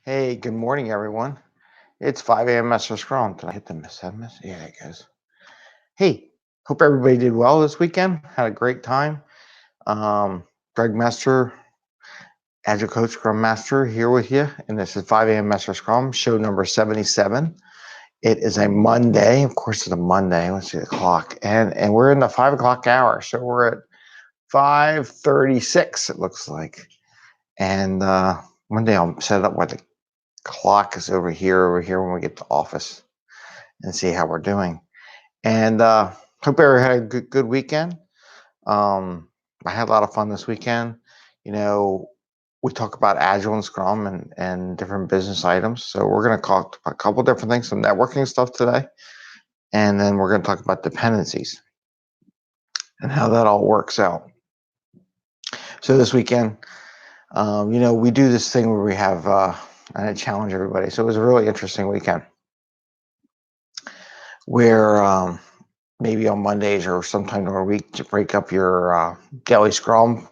Hey, good morning, everyone. It's 5 a.m. Mester Scrum. Did I hit the miss? Yeah, it goes. Hey, hope everybody did well this weekend. Had a great time. Greg Mester, Agile Coach Scrum Master, here with you. And this is 5 a.m. Mester Scrum, show number 77. It is a Monday. Of course, it's a Monday. Let's see the clock. And we're in the 5 o'clock hour. So we're at 5:36, it looks like. And one day I'll set it up where the clock is over here when we get to office and see how we're doing. And hope everyone had a good weekend. I had a lot of fun this weekend. We talk about Agile and Scrum and different business items. So we're going to talk about a couple different things, some networking stuff today. And then we're going to talk about dependencies and how that all works out. So this weekend, we do this thing where we have, and I challenge everybody. So it was a really interesting weekend where maybe on Mondays or sometime during the week to break up your daily Scrum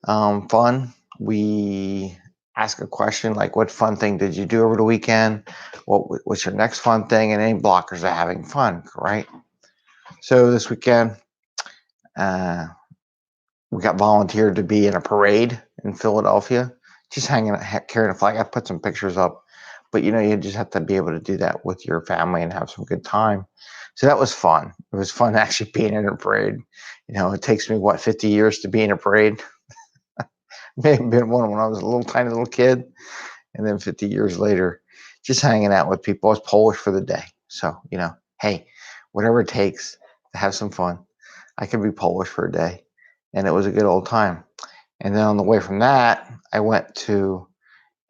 fun. We ask a question like, what fun thing did you do over the weekend? What's your next fun thing? And any blockers are having fun, right? So this weekend, we got volunteered to be in a parade in Philadelphia, just carrying a flag. I put some pictures up, but you just have to be able to do that with your family and have some good time. So that was fun. It was fun actually being in a parade. It takes me 50 years to be in a parade. May have been one when I was a tiny little kid, and then 50 years later, just hanging out with people. I was Polish for the day, so hey, whatever it takes to have some fun. I could be Polish for a day, and it was a good old time. And then on the way from that, I went to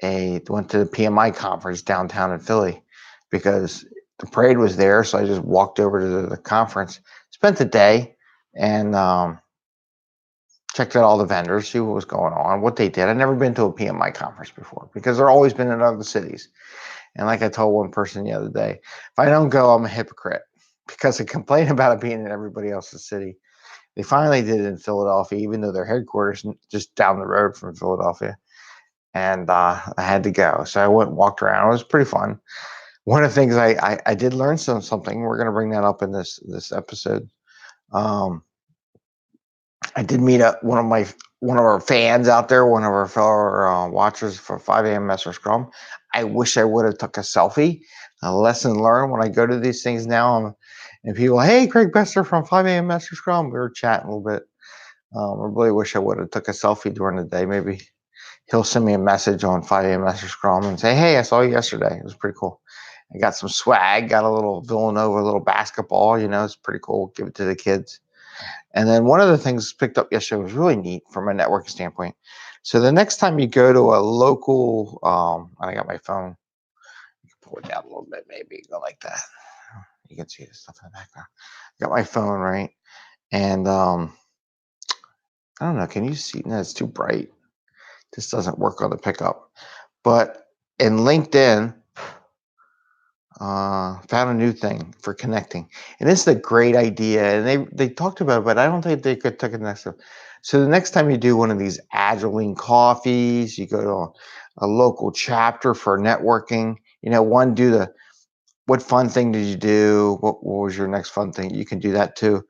the PMI conference downtown in Philly because the parade was there. So I just walked over to the conference, spent the day, and checked out all the vendors, see what was going on, what they did. I'd never been to a PMI conference before because they're always been in other cities. And like I told one person the other day, if I don't go, I'm a hypocrite because I complain about it being in everybody else's city. They finally did it in Philadelphia, even though their headquarters just down the road from Philadelphia. And I had to go. So I went and walked around. It was pretty fun. One of the things I did learn something. We're going to bring that up in this episode. I did meet one of our fans out there, one of our fellow watchers for 5 a.m. Mester Scrum. I wish I would have took a selfie. A lesson learned when I go to these things now, and people, hey, Craig Mester from 5 a.m. Mester Scrum. We were chatting a little bit. I really wish I would have took a selfie during the day. Maybe he'll send me a message on 5 a.m. Mester Scrum and say, hey, I saw you yesterday. It was pretty cool. I got some swag, got a little Villanova, a little basketball. It's pretty cool. Give it to the kids. And then one of the things picked up yesterday was really neat from a networking standpoint. So the next time you go to a local, I got my phone. You can pull it down a little bit, maybe go like that. You can see the stuff in the background. I got my phone, right? And I don't know. Can you see? No, it's too bright. This doesn't work on the pickup. But in LinkedIn, found a new thing for connecting, and this is a great idea. And they talked about it, but I don't think they could take it next step. So the next time you do one of these Agile coffees, you go to a local chapter for networking. Do what fun thing did you do? What was your next fun thing? You can do that too.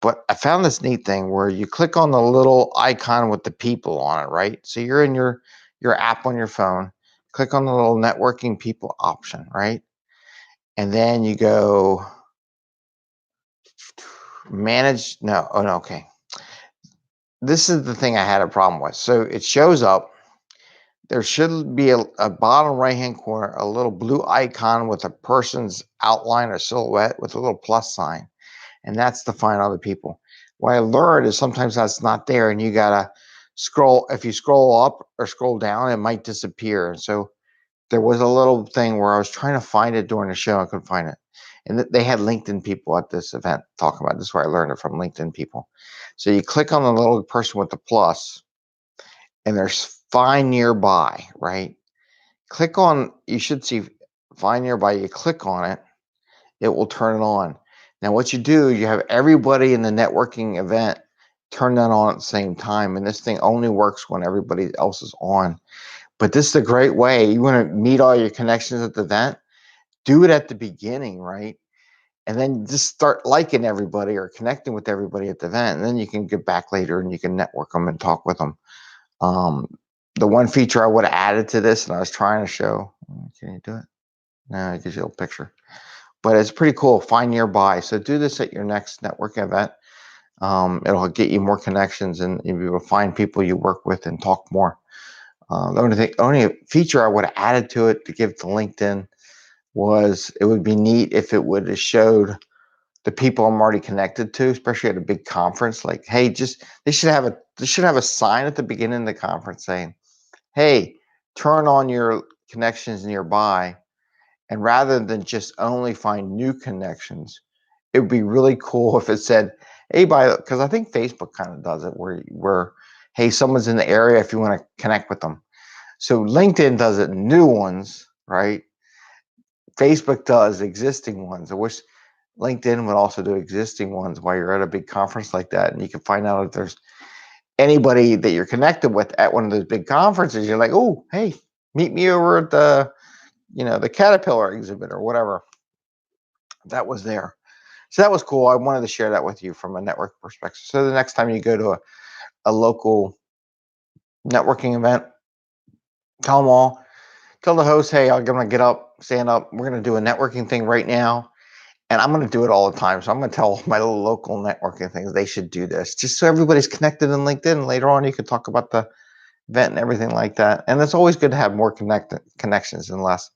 But I found this neat thing where you click on the little icon with the people on it, right? So you're in your app on your phone, click on the little networking people option, right? And then you go manage. No, oh no, okay. This is the thing I had a problem with. So it shows up. There should be a bottom right-hand corner, a little blue icon with a person's outline or silhouette with a little plus sign. And that's to find other people. What I learned is sometimes that's not there, and you gotta scroll. If you scroll up or scroll down, it might disappear. And so there was a little thing where I was trying to find it during the show. I couldn't find it. And they had LinkedIn people at this event talking about it. This is where I learned it from LinkedIn people. So you click on the little person with the plus, and there's find nearby, right? You should see find nearby. You click on it, it will turn it on. Now, what you do, you have everybody in the networking event turn that on at the same time. And this thing only works when everybody else is on. But this is a great way. You want to meet all your connections at the event, do it at the beginning, right? And then just start liking everybody or connecting with everybody at the event. And then you can get back later and you can network them and talk with them. The one feature I would have added to this, and I was trying to show, can you do it? No, it gives you a picture. But it's pretty cool. Find nearby. So do this at your next networking event. It'll get you more connections and you'll be able to find people you work with and talk more. The only feature I would have added to it to give to LinkedIn was it would be neat if it would have showed the people I'm already connected to, especially at a big conference. Like, hey, they should have a sign at the beginning of the conference saying, hey, turn on your connections nearby. And rather than just only find new connections, it would be really cool if it said, hey, because I think Facebook kind of does it where, hey, someone's in the area if you want to connect with them. So LinkedIn does it new ones, right? Facebook does existing ones. I wish LinkedIn would also do existing ones while you're at a big conference like that. And you can find out if there's anybody that you're connected with at one of those big conferences. You're like, oh, hey, meet me over at the Caterpillar exhibit or whatever that was there. So that was cool. I wanted to share that with you from a network perspective. So the next time you go to a local networking event, tell them all, tell the host, hey, I'm going to get up, stand up. We're going to do a networking thing right now. And I'm going to do it all the time. So I'm going to tell my little local networking things, they should do this just so everybody's connected in LinkedIn. Later on, you can talk about the event and everything like that. And it's always good to have more connections than less.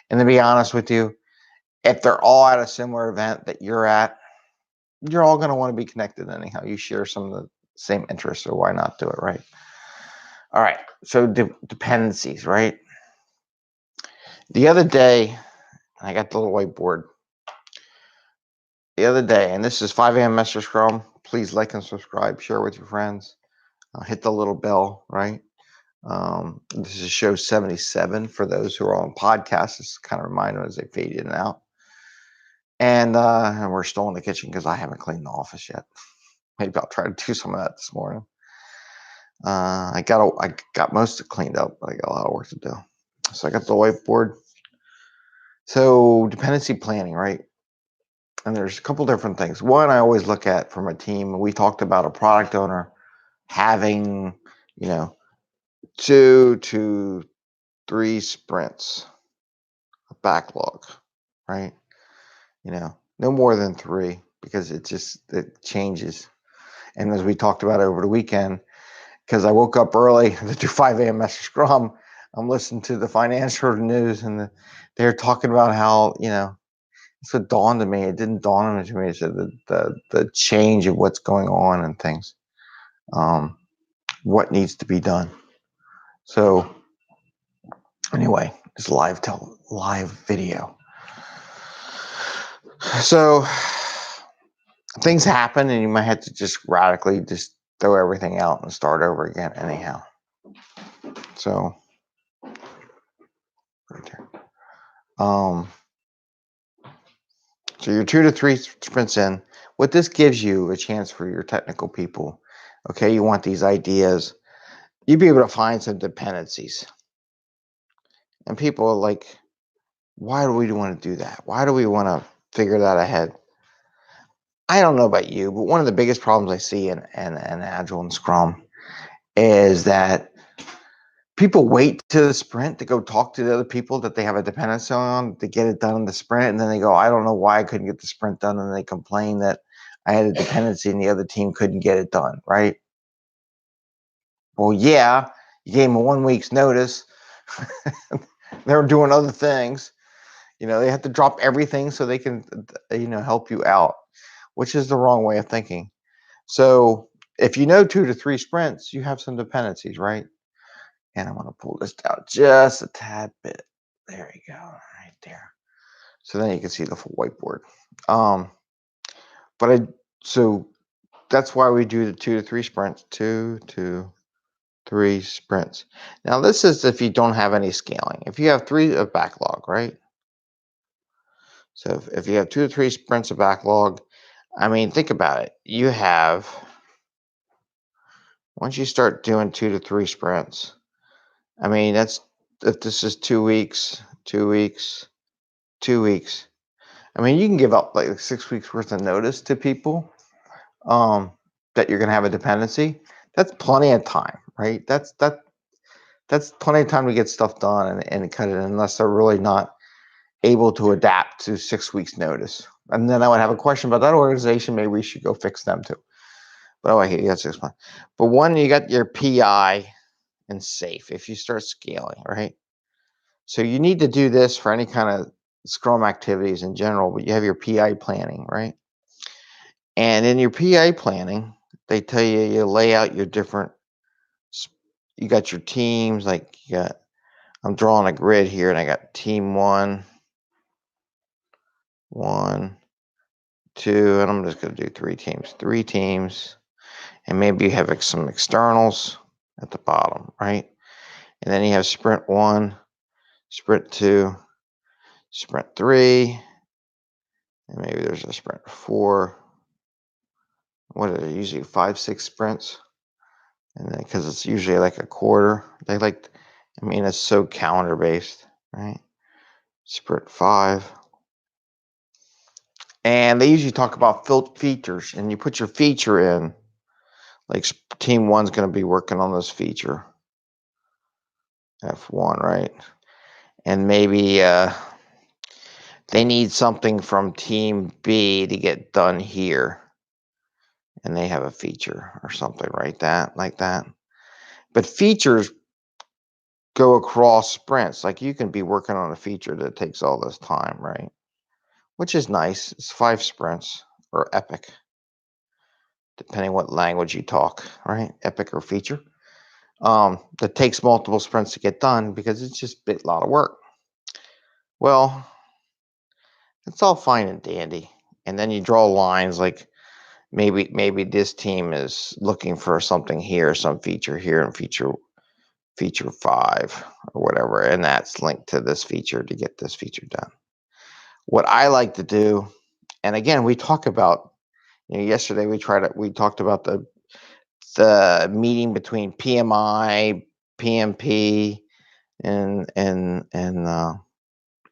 And to be honest with you, if they're all at a similar event that you're at, you're all going to want to be connected anyhow. You share some of the same interests, so why not do it, right? All right. So dependencies, right? The other day, I got the little whiteboard. The other day, and this is 5am Mester Scrum. Please like and subscribe, share with your friends. Hit the little bell, right? This is show 77 for those who are on podcasts. It's kind of a reminder as they fade in and out. And we're still in the kitchen because I haven't cleaned the office yet. Maybe I'll try to do some of that this morning. I got most of it cleaned up, but I got a lot of work to do. So I got the whiteboard. So dependency planning, right? And there's a couple different things. One, I always look at from a team. We talked about a product owner having, 2 to 3 sprints of backlog, right? No more than 3 because it changes. And as we talked about over the weekend, because I woke up early to do 5am Mester Scrum, I'm listening to the financial news and they're talking about how, it's what dawned on me. It didn't dawn on me. It said the change of what's going on and things, what needs to be done. So anyway, it's live video. So things happen and you might have to just radically just throw everything out and start over again anyhow. So right there. So you're 2 to 3 sprints in. What this gives you a chance for your technical people. Okay, you want these ideas. You'd be able to find some dependencies. And people are like, why do we want to do that? Why do we want to figure that ahead? I don't know about you, but one of the biggest problems I see in Agile and Scrum is that people wait to the sprint to go talk to the other people that they have a dependency on to get it done in the sprint. And then they go, I don't know why I couldn't get the sprint done. And they complain that I had a dependency and the other team couldn't get it done, right? Well, yeah, you gave them a 1 week's notice. They were doing other things. They have to drop everything so they can, help you out, which is the wrong way of thinking. So if 2 to 3 sprints, you have some dependencies, right? And I'm going to pull this down just a tad bit. There you go, right there. So then you can see the full whiteboard. So that's why we do the 2 to 3 sprints. 2 to 3 sprints. Now this is if you don't have any scaling. If you have 3 of backlog, right? So if you have 2 to 3 sprints of backlog, think about it. You have, once you start doing 2 to 3 sprints, that's if this is 2 weeks, 2 weeks, 2 weeks. I mean, you can give up like 6 weeks worth of notice to people that you're going to have a dependency. That's plenty of time, right? That's plenty of time to get stuff done and cut it unless they're really not able to adapt to 6 weeks notice. And then I would have a question about that organization. Maybe we should go fix them too. But oh, you got 6 months. But one, you got your PI and safe if you start scaling, right? So you need to do this for any kind of Scrum activities in general, but you have your PI planning, right? And in your PI planning, they tell you you lay out your different, you got your teams, like you got, I'm drawing a grid here and I got team 1, 2, and I'm just going to do 3 teams, and maybe you have some externals at the bottom, right? And then you have sprint 1, sprint 2, sprint 3, and maybe there's a sprint 4. What are they usually 5-6 sprints? And then because it's usually like a quarter, they like, I mean, it's so calendar based, right? Sprint 5. And they usually talk about features, and you put your feature in. Like team 1's going to be working on this feature, F1, right? And maybe they need something from team B to get done here, and they have a feature or something, right? Like that. But features go across sprints. Like you can be working on a feature that takes all this time, right? Which is nice. It's 5 sprints or epic, depending what language you talk, right? Epic or feature. That takes multiple sprints to get done because it's just a lot of work. Well, it's all fine and dandy. And then you draw lines like maybe this team is looking for something here, some feature here, and feature 5 or whatever, and that's linked to this feature to get this feature done. What I like to do, and again, we talk about, yesterday we talked about the meeting between PMI, PMP, and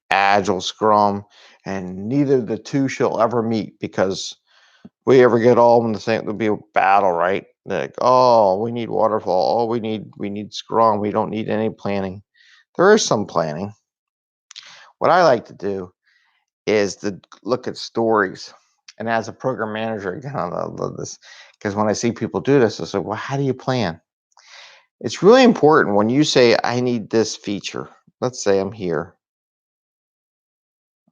Agile Scrum, and neither of the two shall ever meet because we ever get all in the same, there'll be a battle, right? Like, oh, we need waterfall. Oh, we need Scrum. We don't need any planning. There is some planning. What I like to do is to look at stories. And as a program manager, again, I love this because when I see people do this, I say, well, how do you plan? It's really important when you say, I need this feature. Let's say I'm here.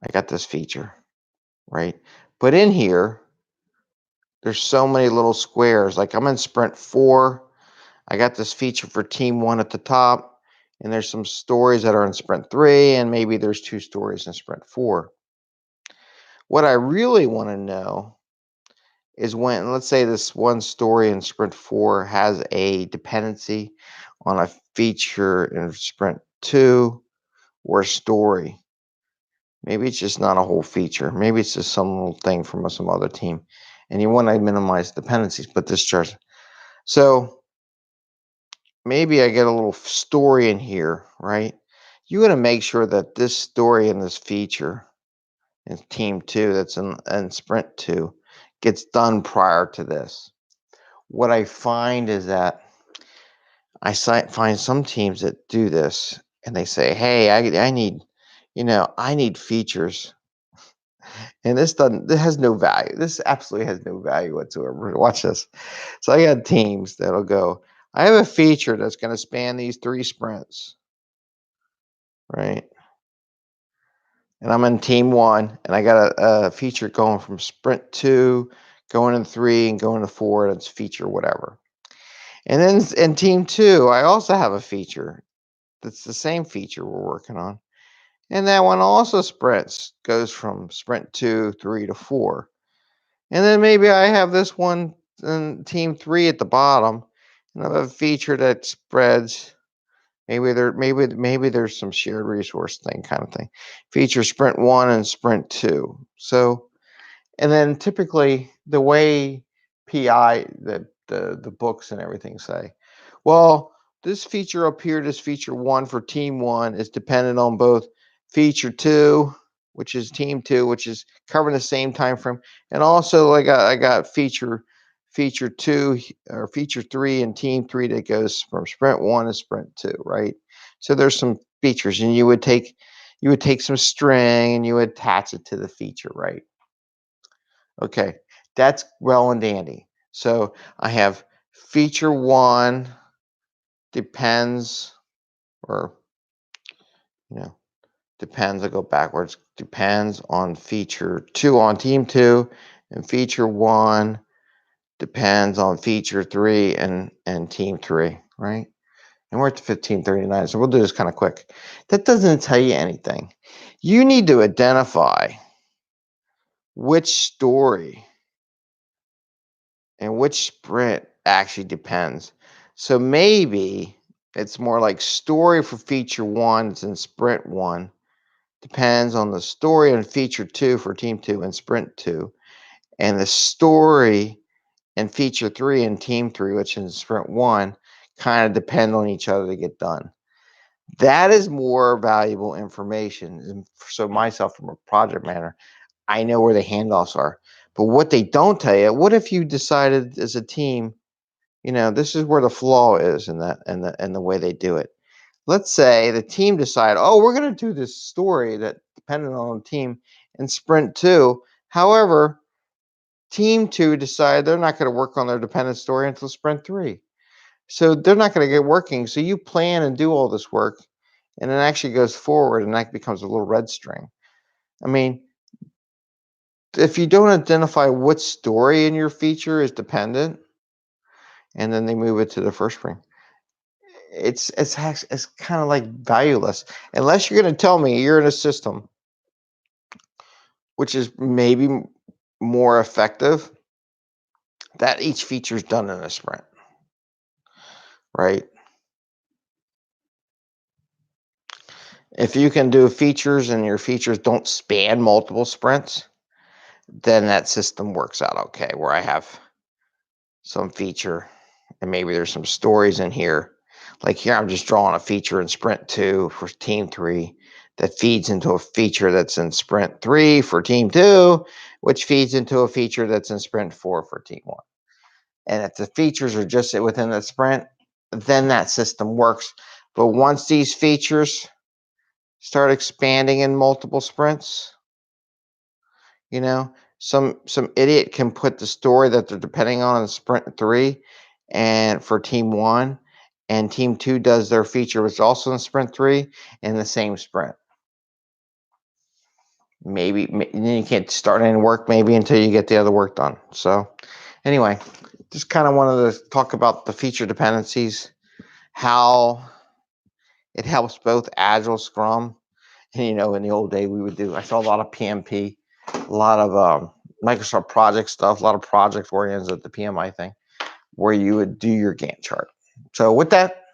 I got this feature, right? But in here, there's so many little squares. Like I'm in sprint 4. I got this feature for team 1 at the top, and there's some stories that are in sprint 3, and maybe there's 2 stories in sprint 4. What I really want to know is when, let's say this one story in sprint 4 has a dependency on a feature in sprint 2 or a story. Maybe it's just not a whole feature. Maybe it's just some little thing from some other team. And you want to minimize dependencies, but this chart. So maybe I get a little story in here, right? You want to make sure that this story and this feature in team 2 that's in sprint 2 gets done prior to this. What I find is that I find some teams that do this and they say, hey, I need features. And this has no value. This absolutely has no value whatsoever. Watch this. So I got teams that'll go, I have a feature that's going to span these 3 sprints, right? And I'm in team 1, and I got a feature going from sprint 2, going to 3, and going to 4, and it's feature whatever. And then in team 2, I also have a feature that's the same feature we're working on. And that one also goes from sprint 2, 3 to 4. And then maybe I have this one in team 3 at the bottom, and I have a feature that spreads. Maybe there's some shared resource thing kind of thing. Feature sprint 1 and sprint 2. So, and then typically the way PI the books and everything say, well, this feature up here, this feature 1 for team 1 is dependent on both feature 2, which is team 2, which is covering the same time frame, and also I got feature 2 or feature 3 and team 3 that goes from sprint 1 to sprint 2, right? So there's some features, and you would take some string and you would attach it to the feature, right? Okay, that's well and dandy. So I have feature 1 depends, or depends, I go backwards, depends on feature 2 on team 2, and feature 1 depends on feature 3 and team 3, right? And we're at 1539, so we'll do this kind of quick. That doesn't tell you anything. You need to identify which story and which sprint actually depends. So maybe it's more like story for feature 1 is in sprint 1, depends on the story and feature 2 for team 2 and sprint 2, and the story and feature 3 and team 3, which is sprint 1, kind of depend on each other to get done. That is more valuable information. And so myself, from a project manager, I know where the handoffs are. But what they don't tell you, what if you decided as a team, this is where the flaw is in that and the way they do it. Let's say the team decide, oh, we're going to do this story that depended on the team in sprint 2. However, team 2 decide they're not going to work on their dependent story until sprint 3. So they're not going to get working. So you plan and do all this work, and it actually goes forward, and that becomes a little red string. I mean, if you don't identify what story in your feature is dependent, and then they move it to the first string, it's kind of like valueless unless you're going to tell me you're in a system which is maybe more effective that each feature is done in a sprint, right? If you can do features and your features don't span multiple sprints, then that system works out okay, where I have some feature and maybe there's some stories in here. Like here, I'm just drawing a feature in sprint 2 for team 3 that feeds into a feature that's in sprint 3 for team 2, which feeds into a feature that's in sprint 4 for team 1. And if the features are just within the sprint, then that system works. But once these features start expanding in multiple sprints, some idiot can put the story that they're depending on in sprint 3 and for team 1, and team 2 does their feature, which is also in sprint 3, in the same sprint. Maybe then you can't start any work maybe until you get the other work done. So anyway, just kind of wanted to talk about the feature dependencies, how it helps both Agile, Scrum, and in the old day I saw a lot of PMP, a lot of Microsoft project stuff, a lot of project oriented at the PMI thing, where you would do your Gantt chart. So with that,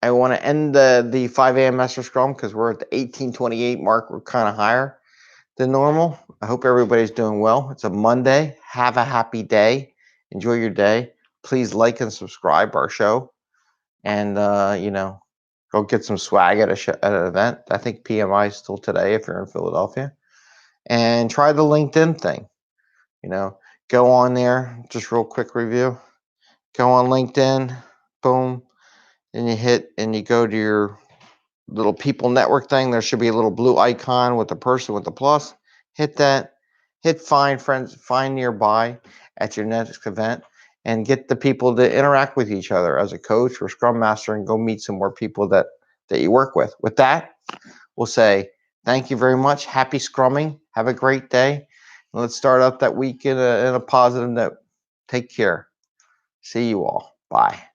I want to end the 5 a.m. Mester Scrum because we're at the 1828 mark. We're kind of higher than normal. I hope everybody's doing well. It's a Monday. Have a happy day. Enjoy your day. Please like and subscribe our show, and go get some swag at an event. I think PMI is still today if you're in Philadelphia, and try the LinkedIn thing. Go on there. Just real quick review. Go on LinkedIn. Boom. And you hit and you go to your little people network thing. There should be a little blue icon with the person with the plus. Hit that. Hit find friends, find nearby at your next event, and get the people to interact with each other as a coach or scrum master, and go meet some more people that you work with. With that, we'll say thank you very much. Happy scrumming. Have a great day. And let's start up that week in a positive note. Take care. See you all. Bye.